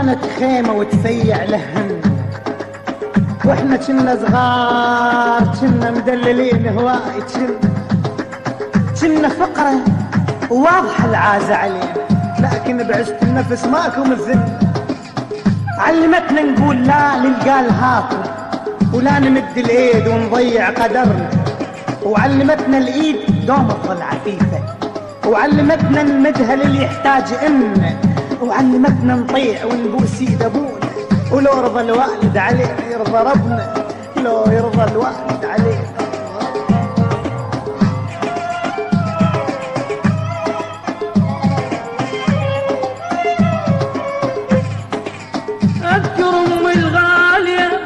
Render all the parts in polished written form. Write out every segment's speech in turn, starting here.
كانت خيمة وتفيع لهن، واحنا كنا صغار كنا مدللين هواي، كنا فقرة وواضحة العازة علينا، لكن بعزة النفس ماكو مثل. علمتنا نقول لا للقال هاكو، ولا نمد الايد ونضيع قدرنا، وعلمتنا الايد دوم تظل عفيفة، وعلمتنا نمدها للي يحتاج إلنا، وعلمتنا نطيع ونبوس ايد ابونا، ولو رضى الوالد علينا يرضى ربنا، لو يرضى الوالد علينا. اذكر امي الغالية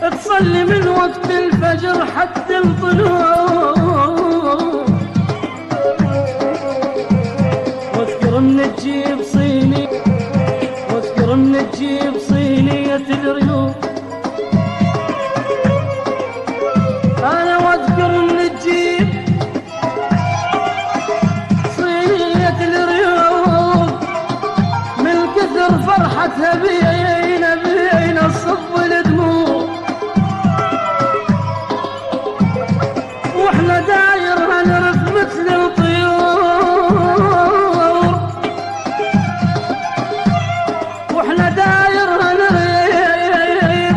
تصلي من وقت الفجر حتى الطلوع، واذكر من تجيب صيني، واذكر من تجيب صينية الريوق، أنا واذكر من تجيب صينية الريوق، من كثر فرحتها بينا بينا الصب الدموع، واحنا دايرها نرف مثل الطيور، واحنا دايرها نرف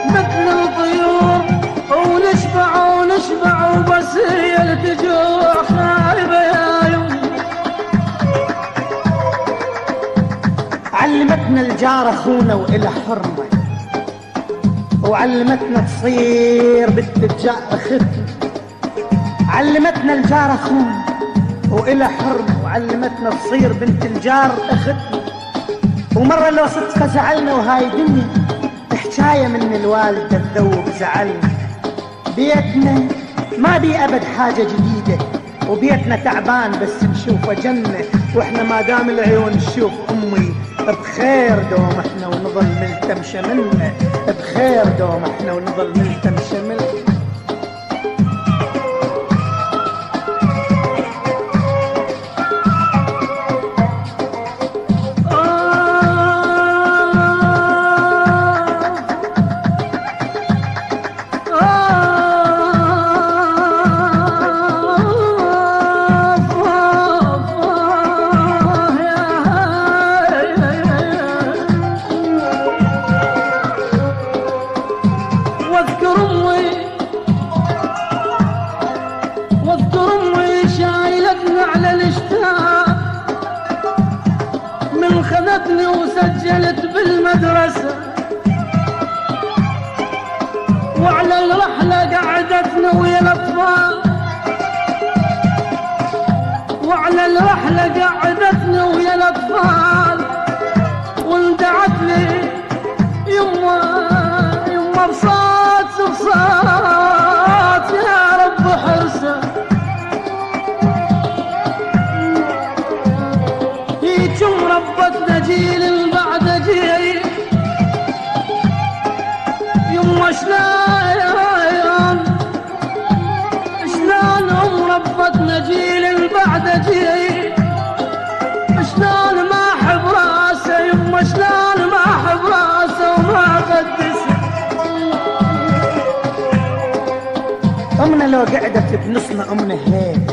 مثل الطيور، ونشبع ونشبع وبس هي التجوع خايبة يا يوم. علمتنا الجار اخونا والى حرمه، وعلمتنا تصير بالتجار ختم، علمتنا الجار اخونا والى حرمه، وعلمتنا تصير بنت الجار اختنا. ومره لو صدفه زعلنا وهاي دنيا حكايه من الوالده تذوب زعلنا، بيتنا ما بي ابد حاجه جديده، وبيتنا تعبان بس نشوفه جنه، واحنا ما دام العيون نشوف امي بخير دوم احنا ونظل ملتم شملنا، بخير دوم احنا ونظل ملتم شملنا. واذكر امي شايلتنا على الاشتاق، من خذتني وسجلت بالمدرسة، وعلى الرحلة قعدتنا ويا الاطفال، وعلى الرحلة قعدتنا ويا الاطفال، وندعت لي يما بصوت بصوت يا رب حرسه، هيجم ربتنا جيل بعد جيل، يما شلون ربتنا جيل بعد جيل، شلون ما احب راسه يما، شلون ما احب راسه وما قدسه. امنا لو قعدت بنصنا امنا هيك،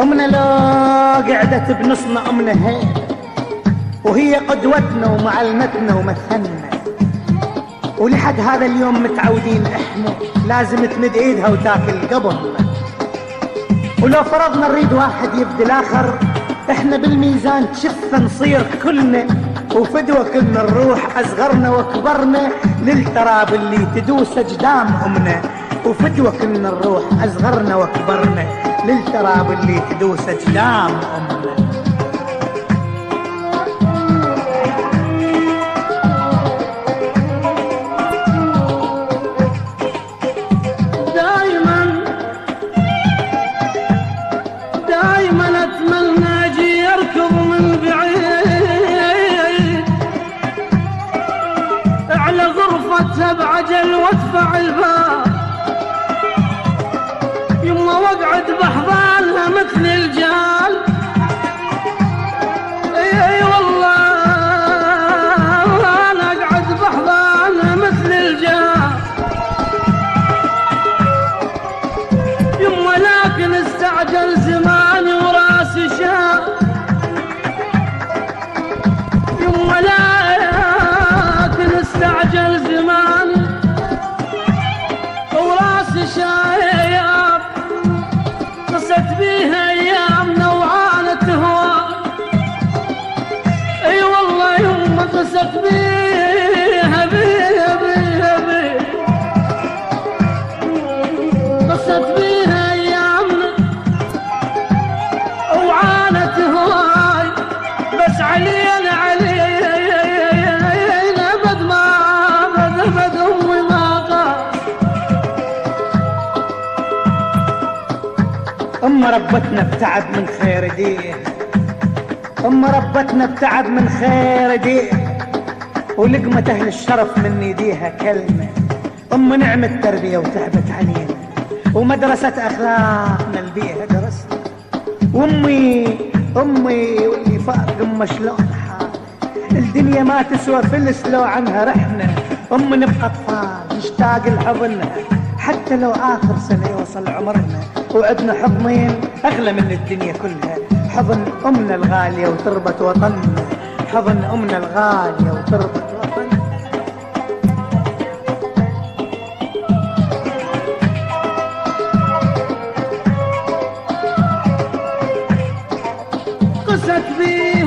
امنا لو قعدت بنصنا امنا هيك، وهي قدوتنا ومعلمتنا ومثلنا، ولحد هذا اليوم متعودين احنا لازم تمد ايدها وتاكل قبلنا. ولو فرضنا نريد واحد يفدي الاخر، احنا بالميزان شفه نصير كلنا، وفدوة كلنا نروح اصغرنا وكبرنا للتراب اللي تدوس اجدام امنا، وفدوة كلنا نروح اصغرنا وكبرنا للتراب اللي تدوس اجدام امنا. دايما اتمنى وارفع الباب، يما واقعد بحضانها مثل الجال. اي والله انا اقعد بحضانها مثل الجال. يما لكن استعجل زماني وراسي شاب، يما لكن استعجل زماني وراسي شايب. قست بيها ايامنا وعانت هواي، اي والله يما قست بيها بيها بيها بيها، قست بيها ايامنا وعانت هواي. بس علينا علينا بد ما بد امي ما قال. ربتنا بتعب من خير ايديه، ربتنا بتعب من خير ايديه، ولقمة اهل الشرف من ايديها كلمة. نعمة تربية وتعبت علينا، ومدرسة اخلاقنا اللي بيها درسنا. وامي واللي فاق شلون حال، الدنيا ما تسوى فلس لو عنها رحنا. نبقى اطفال نشتاق لحضنها حتى لو اخر سنة يوصل عمرنا. وعدنا حضنين اغلى من الدنيا كلها، حضن امنا الغالية وتربة وطننا، حضن امنا الغالية وتربة وطننا. قست بي